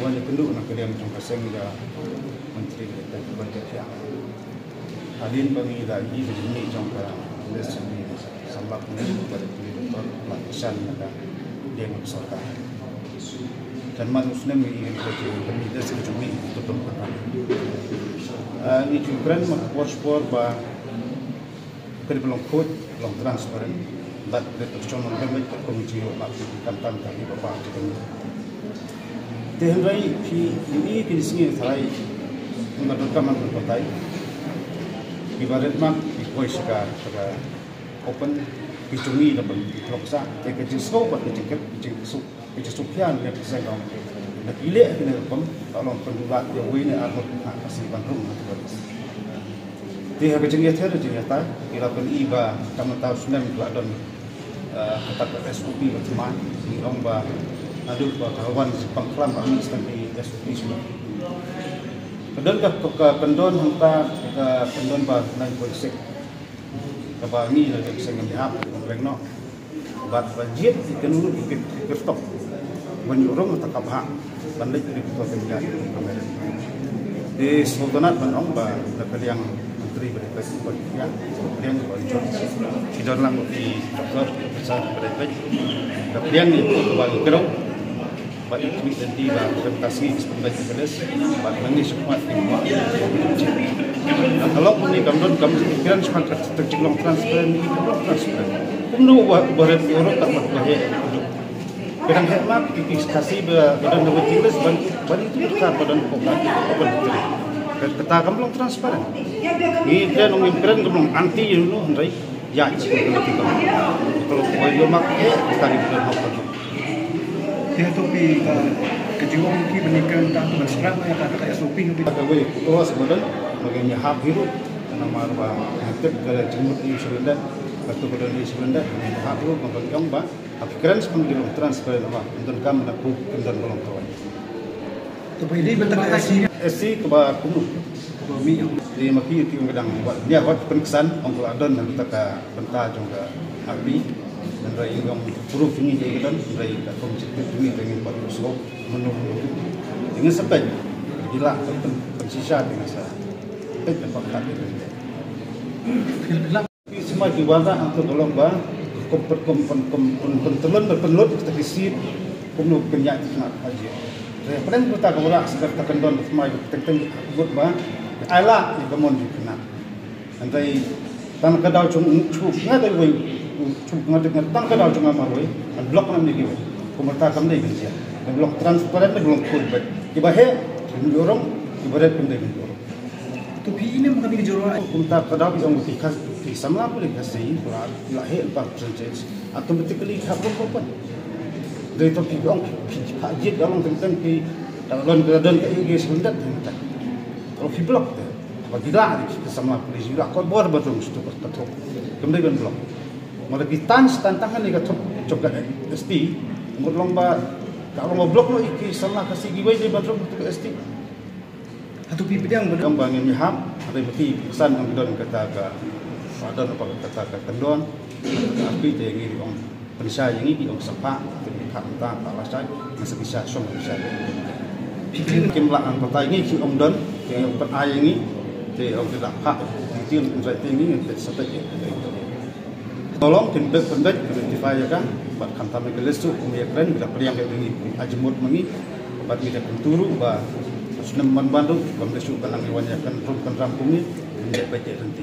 wanya tunduk nak kalian jumpa sehingga menteri dan kebanyakan halin bagi lagi ini jumpa lesni sambak ini pada penduduk lapisan ada dia mengesahkan dan manusia ingin kerja pemida secumi tutup kata ini juga spor bah kerja belum kod belum transparan dan percuma memang komisi kantan kami bapak kita Tehrai ini kisahnya terai menurut kami berbagai ibarat mak ikoiska pada open kicungi dapat loksa kecil skop atau kecil sukian yang saya tahu nak ilek kena pun kalau pendulat yang wini armut kasih bandung atau baris dia kecilnya terus ternyata kira pun iba kami tahu sudah dan kata SOP macam ni lomba aduk kawan pengklam kami sampai SOP semua. Kedon ke pendon hantar ke pendon bah naik polisi. Kebangi lagi saya ngambil regno. Bat wajib kenuru ikut kertok. Menyuruh atau kabah balik dari ketua penjaga Amerika. Di Sultanat Bandung bah lepas yang menteri berdebat yang berjuang tidak lama di doktor besar berdebat. Lepas yang itu bagi kerong. Bagi tweet dan tiba presentasi sebagai kelas bagi mengi semua timur. Kalau pun ini kamu pikiran semua tercipta transparan ini transparan. Kamu buat orang tak berbahaya. Kadang hemat kasih badan dapat tinggal bagi itu besar badan obat. Kata kamu belum transparan. Ini dia nunggu pikiran kamu anti dulu hendak ya kalau bagi mak kita dibilang apa tu. Dia tu pi kejuang ki benikan tak berserang ya kata SOP ni kata gue tua sebenarnya bagiannya hak hidup nama arba hadir ke jemut di Sebendan atau ke di Sebendan hak hidup membagikan bah pikiran sepenuhnya transparan apa untuk kamu nak untuk belum tahu tu ini betul SC ke bah kuno mi di maki itu kadang dia buat penkesan untuk adon dan kita ke pentah juga api dan rai yang proof ini jadi kan rai tak komisi ini dengan buat usul menunggu dengan sebab gila pensisa dengan saya dapat tak itu semua diwada untuk tolong bah pentelun berpenlut kita isi penuh kenyak nak aja saya pernah kita orang sekarang tak kendon semua tentang buat bah ala yang kemun dikena dan rai tanah kedau cukup nggak ada cuma dengan tang kedau cuma marui, blok namanya gitu. Pemerintah kami ni gitu. Blok transparan belum full baik. Ibahe jorong, ibarat kami gitu. Tu pi ini bukan di jorong. Pemerintah kedau bisa mengutikas, sama apa lagi kasih, lahir 4% automatically hapus open. Dari tu pi orang hajit dalam tentang pi dalam keadaan ke sebentar tentang. Kalau pi blok tu, bagi dah sama polis juga kau buat betul mesti betul. Kami kan blok. Mereka tantangan ni kata coba ST, untuk lomba kalau lomba blok lo iki salah kasih giveaway di bandung untuk ST. Atau pipi yang berkembang yang miham, ada bukti pesan yang kedon kata ke ada apa kata ke kendon, tapi dia ini orang penisah yang ini orang sepak, hak entah tak lasai, masih bisa som bisa. Pikir kimlah anggota ini si Om Don yang penayang ini, dia orang tidak hak, itu untuk ini yang seperti itu. Tolong tindak pendak identify ya kan, buat kantor megeles tu kemudian bila peliang kayak ini ajemut mengi, buat kita kenturu, buat sudah membantu, kemudian suka nang iwannya kan rampung ni, menjadi baca nanti.